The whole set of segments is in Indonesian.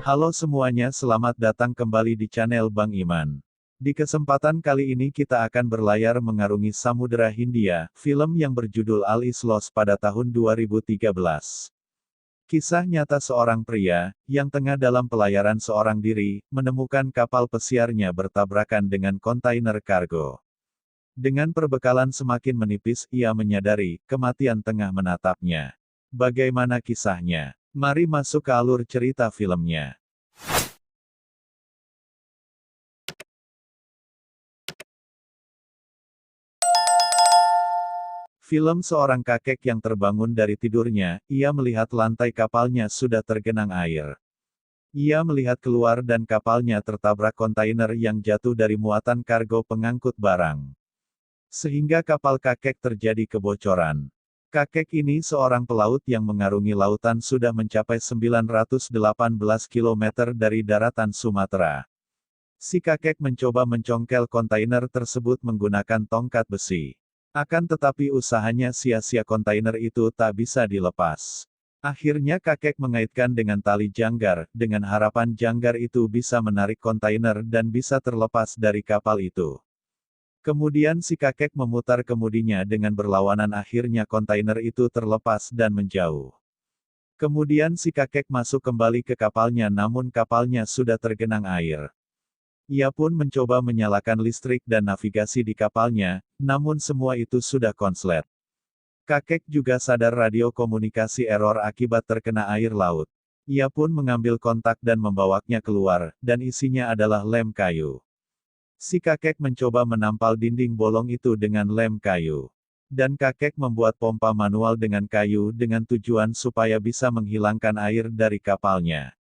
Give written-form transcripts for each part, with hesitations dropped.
Halo semuanya, selamat datang kembali di channel Bang Iman. Di kesempatan kali ini kita akan berlayar mengarungi Samudera Hindia, film yang berjudul All Is Lost pada tahun 2013. Kisah nyata seorang pria, yang tengah dalam pelayaran seorang diri, menemukan kapal pesiarnya bertabrakan dengan kontainer kargo. Dengan perbekalan semakin menipis, ia menyadari, kematian tengah menatapnya. Bagaimana kisahnya? Mari masuk ke alur cerita filmnya. Film seorang kakek yang terbangun dari tidurnya, ia melihat lantai kapalnya sudah tergenang air. Ia melihat keluar dan kapalnya tertabrak kontainer yang jatuh dari muatan kargo pengangkut barang. Sehingga kapal kakek terjadi kebocoran. Kakek ini seorang pelaut yang mengarungi lautan sudah mencapai 918 km dari daratan Sumatera. Si kakek mencoba mencongkel kontainer tersebut menggunakan tongkat besi. Akan tetapi usahanya sia-sia, kontainer itu tak bisa dilepas. Akhirnya kakek mengaitkan dengan tali janggar, dengan harapan janggar itu bisa menarik kontainer dan bisa terlepas dari kapal itu. Kemudian si kakek memutar kemudinya dengan berlawanan, akhirnya kontainer itu terlepas dan menjauh. Kemudian si kakek masuk kembali ke kapalnya, namun kapalnya sudah tergenang air. Ia pun mencoba menyalakan listrik dan navigasi di kapalnya, namun semua itu sudah konslet. Kakek juga sadar radio komunikasi error akibat terkena air laut. Ia pun mengambil kontak dan membawanya keluar, dan isinya adalah lem kayu. Si kakek mencoba menampal dinding bolong itu dengan lem kayu. Dan kakek membuat pompa manual dengan kayu dengan tujuan supaya bisa menghilangkan air dari kapalnya.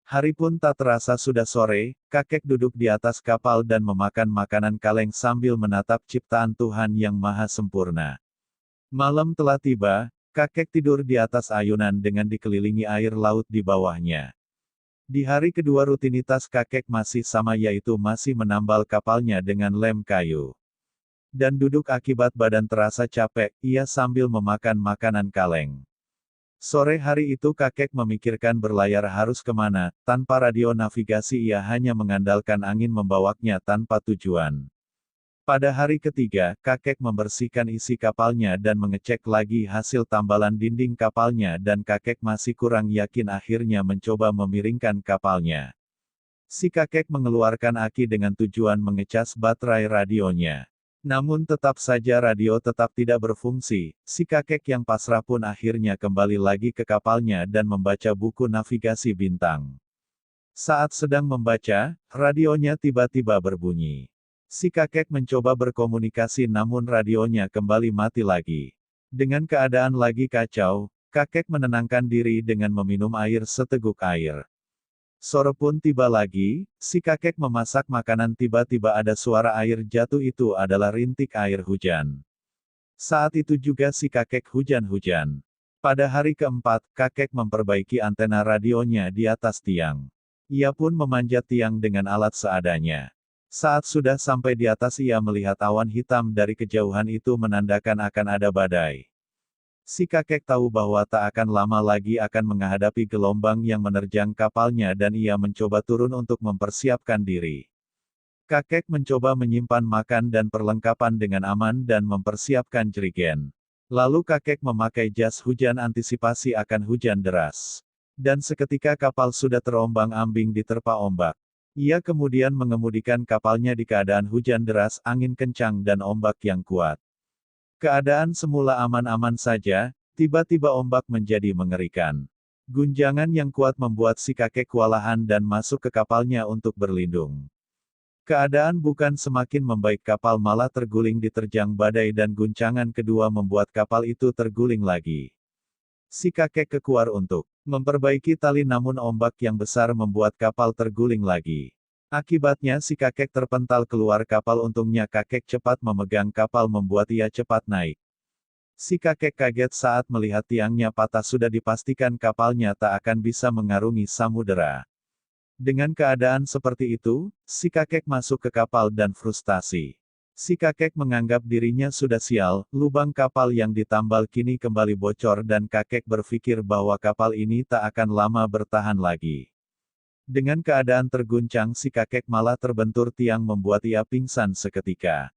Hari pun tak terasa sudah sore, kakek duduk di atas kapal dan memakan makanan kaleng sambil menatap ciptaan Tuhan yang maha sempurna. Malam telah tiba, kakek tidur di atas ayunan dengan dikelilingi air laut di bawahnya. Di hari kedua rutinitas kakek masih sama, yaitu masih menambal kapalnya dengan lem kayu. Dan duduk akibat badan terasa capek, ia sambil memakan makanan kaleng. Sore hari itu kakek memikirkan berlayar harus kemana, tanpa radio navigasi ia hanya mengandalkan angin membawanya tanpa tujuan. Pada hari ketiga, kakek membersihkan isi kapalnya dan mengecek lagi hasil tambalan dinding kapalnya dan kakek masih kurang yakin, akhirnya mencoba memiringkan kapalnya. Si kakek mengeluarkan aki dengan tujuan mengecas baterai radionya. Namun tetap saja radio tetap tidak berfungsi, si kakek yang pasrah pun akhirnya kembali lagi ke kapalnya dan membaca buku navigasi bintang. Saat sedang membaca, radionya tiba-tiba berbunyi. Si kakek mencoba berkomunikasi namun radionya kembali mati lagi. Dengan keadaan lagi kacau, kakek menenangkan diri dengan meminum air seteguk air. Sore pun tiba lagi, si kakek memasak makanan, tiba-tiba ada suara air jatuh, itu adalah rintik air hujan. Saat itu juga si kakek hujan-hujan. Pada hari keempat, kakek memperbaiki antena radionya di atas tiang. Ia pun memanjat tiang dengan alat seadanya. Saat sudah sampai di atas, ia melihat awan hitam dari kejauhan, itu menandakan akan ada badai. Si kakek tahu bahwa tak akan lama lagi akan menghadapi gelombang yang menerjang kapalnya dan ia mencoba turun untuk mempersiapkan diri. Kakek mencoba menyimpan makan dan perlengkapan dengan aman dan mempersiapkan jerigen. Lalu kakek memakai jas hujan antisipasi akan hujan deras. Dan seketika kapal sudah terombang-ambing diterpa ombak. Ia kemudian mengemudikan kapalnya di keadaan hujan deras, angin kencang dan ombak yang kuat. Keadaan semula aman-aman saja, tiba-tiba ombak menjadi mengerikan. Gunjangan yang kuat membuat si kakek kewalahan dan masuk ke kapalnya untuk berlindung. Keadaan bukan semakin membaik, kapal malah terguling diterjang badai dan guncangan kedua membuat kapal itu terguling lagi. Si kakek keluar untuk memperbaiki tali, namun ombak yang besar membuat kapal terguling lagi. Akibatnya si kakek terpental keluar kapal, untungnya kakek cepat memegang kapal membuat ia cepat naik. Si kakek kaget saat melihat tiangnya patah, sudah dipastikan kapalnya tak akan bisa mengarungi samudera. Dengan keadaan seperti itu, si kakek masuk ke kapal dan frustasi. Si kakek menganggap dirinya sudah sial, lubang kapal yang ditambal kini kembali bocor dan kakek berpikir bahwa kapal ini tak akan lama bertahan lagi. Dengan keadaan terguncang si kakek malah terbentur tiang membuat ia pingsan seketika.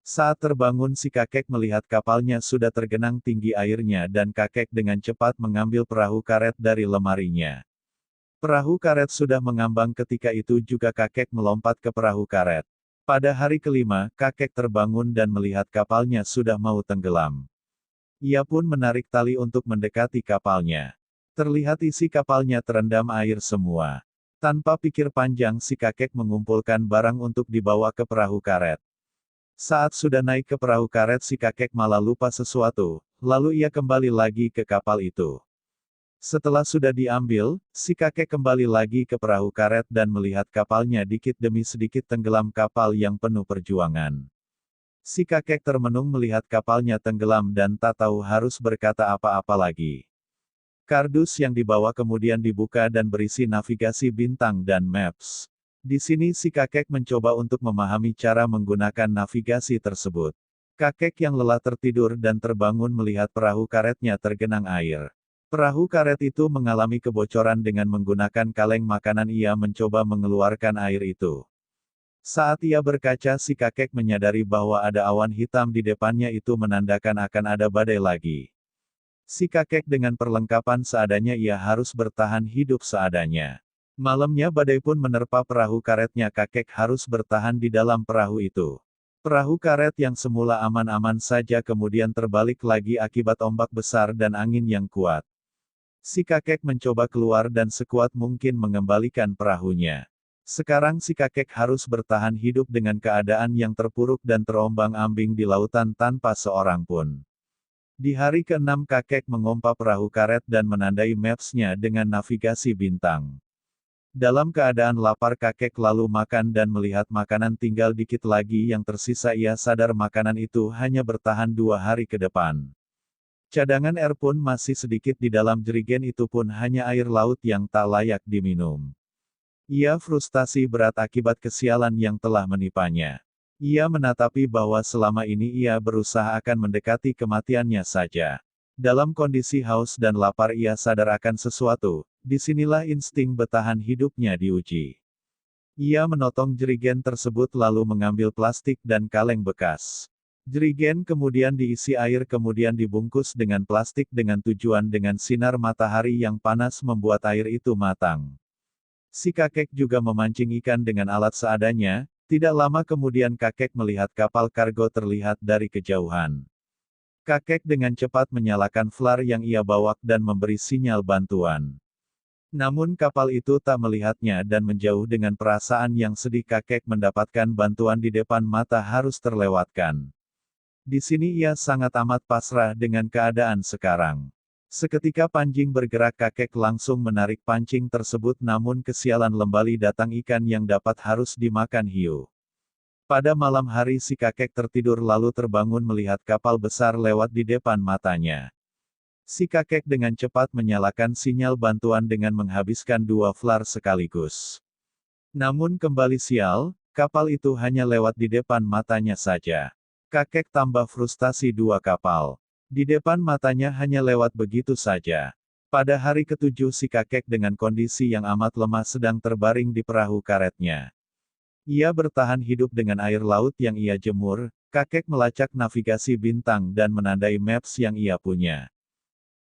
Saat terbangun si kakek melihat kapalnya sudah tergenang tinggi airnya dan kakek dengan cepat mengambil perahu karet dari lemarinya. Perahu karet sudah mengambang ketika itu juga kakek melompat ke perahu karet. Pada hari kelima, kakek terbangun dan melihat kapalnya sudah mau tenggelam. Ia pun menarik tali untuk mendekati kapalnya. Terlihat isi kapalnya terendam air semua. Tanpa pikir panjang si kakek mengumpulkan barang untuk dibawa ke perahu karet. Saat sudah naik ke perahu karet si kakek malah lupa sesuatu, lalu ia kembali lagi ke kapal itu. Setelah sudah diambil, si kakek kembali lagi ke perahu karet dan melihat kapalnya dikit demi sedikit tenggelam kapal yang penuh perjuangan. Si kakek termenung melihat kapalnya tenggelam dan tak tahu harus berkata apa-apa lagi. Kardus yang dibawa kemudian dibuka dan berisi navigasi bintang dan maps. Di sini si kakek mencoba untuk memahami cara menggunakan navigasi tersebut. Kakek yang lelah tertidur dan terbangun melihat perahu karetnya tergenang air. Perahu karet itu mengalami kebocoran dengan menggunakan kaleng makanan ia mencoba mengeluarkan air itu. Saat ia berkaca si kakek menyadari bahwa ada awan hitam di depannya itu menandakan akan ada badai lagi. Si kakek dengan perlengkapan seadanya ia harus bertahan hidup seadanya. Malamnya badai pun menerpa perahu karetnya kakek harus bertahan di dalam perahu itu. Perahu karet yang semula aman-aman saja kemudian terbalik lagi akibat ombak besar dan angin yang kuat. Si kakek mencoba keluar dan sekuat mungkin mengembalikan perahunya. Sekarang si kakek harus bertahan hidup dengan keadaan yang terpuruk dan terombang-ambing di lautan tanpa seorang pun. Di hari ke-6 kakek mengompa perahu karet dan menandai maps-nya dengan navigasi bintang. Dalam keadaan lapar kakek lalu makan dan melihat makanan tinggal dikit lagi yang tersisa ia sadar makanan itu hanya bertahan 2 hari ke depan. Cadangan air pun masih sedikit di dalam jerigen itu pun hanya air laut yang tak layak diminum. Ia frustasi berat akibat kesialan yang telah menipanya. Ia menatapi bahwa selama ini ia berusaha akan mendekati kematiannya saja. Dalam kondisi haus dan lapar ia sadar akan sesuatu, disinilah insting bertahan hidupnya diuji. Ia menotong jerigen tersebut lalu mengambil plastik dan kaleng bekas. Jerigen kemudian diisi air kemudian dibungkus dengan plastik dengan tujuan dengan sinar matahari yang panas membuat air itu matang. Si kakek juga memancing ikan dengan alat seadanya, tidak lama kemudian kakek melihat kapal kargo terlihat dari kejauhan. Kakek dengan cepat menyalakan flar yang ia bawa dan memberi sinyal bantuan. Namun kapal itu tak melihatnya dan menjauh dengan perasaan yang sedih kakek mendapatkan bantuan di depan mata harus terlewatkan. Di sini ia sangat amat pasrah dengan keadaan sekarang. Seketika pancing bergerak kakek langsung menarik pancing tersebut namun kesialan kembali datang ikan yang dapat harus dimakan hiu. Pada malam hari si kakek tertidur lalu terbangun melihat kapal besar lewat di depan matanya. Si kakek dengan cepat menyalakan sinyal bantuan dengan menghabiskan 2 flar sekaligus. Namun kembali sial, kapal itu hanya lewat di depan matanya saja. Kakek tambah frustasi 2 kapal. Di depan matanya hanya lewat begitu saja. Pada hari ke-7 si kakek dengan kondisi yang amat lemah sedang terbaring di perahu karetnya. Ia bertahan hidup dengan air laut yang ia jemur, kakek melacak navigasi bintang dan menandai maps yang ia punya.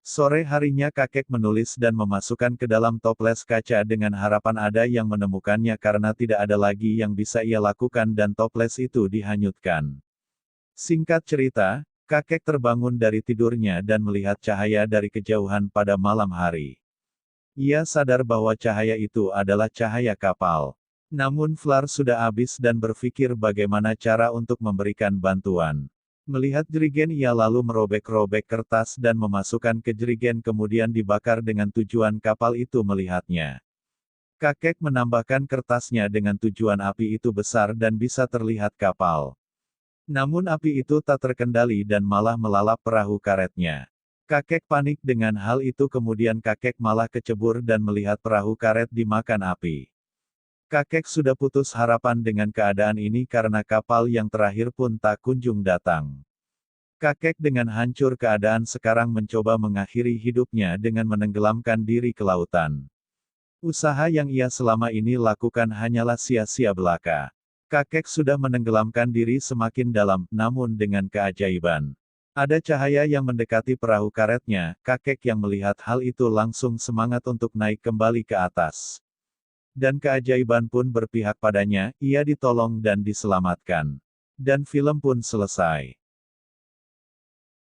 Sore harinya kakek menulis dan memasukkan ke dalam toples kaca dengan harapan ada yang menemukannya karena tidak ada lagi yang bisa ia lakukan dan toples itu dihanyutkan. Singkat cerita, kakek terbangun dari tidurnya dan melihat cahaya dari kejauhan pada malam hari. Ia sadar bahwa cahaya itu adalah cahaya kapal. Namun flar sudah habis dan berpikir bagaimana cara untuk memberikan bantuan. Melihat jerigen ia lalu merobek-robek kertas dan memasukkan ke jerigen kemudian dibakar dengan tujuan kapal itu melihatnya. Kakek menambahkan kertasnya dengan tujuan api itu besar dan bisa terlihat kapal. Namun api itu tak terkendali dan malah melalap perahu karetnya. Kakek panik dengan hal itu kemudian kakek malah kecebur dan melihat perahu karet dimakan api. Kakek sudah putus harapan dengan keadaan ini karena kapal yang terakhir pun tak kunjung datang. Kakek dengan hancur keadaan sekarang mencoba mengakhiri hidupnya dengan menenggelamkan diri ke lautan. Usaha yang ia selama ini lakukan hanyalah sia-sia belaka. Kakek sudah menenggelamkan diri semakin dalam, namun dengan keajaiban. Ada cahaya yang mendekati perahu karetnya, kakek yang melihat hal itu langsung semangat untuk naik kembali ke atas. Dan keajaiban pun berpihak padanya, ia ditolong dan diselamatkan. Dan film pun selesai.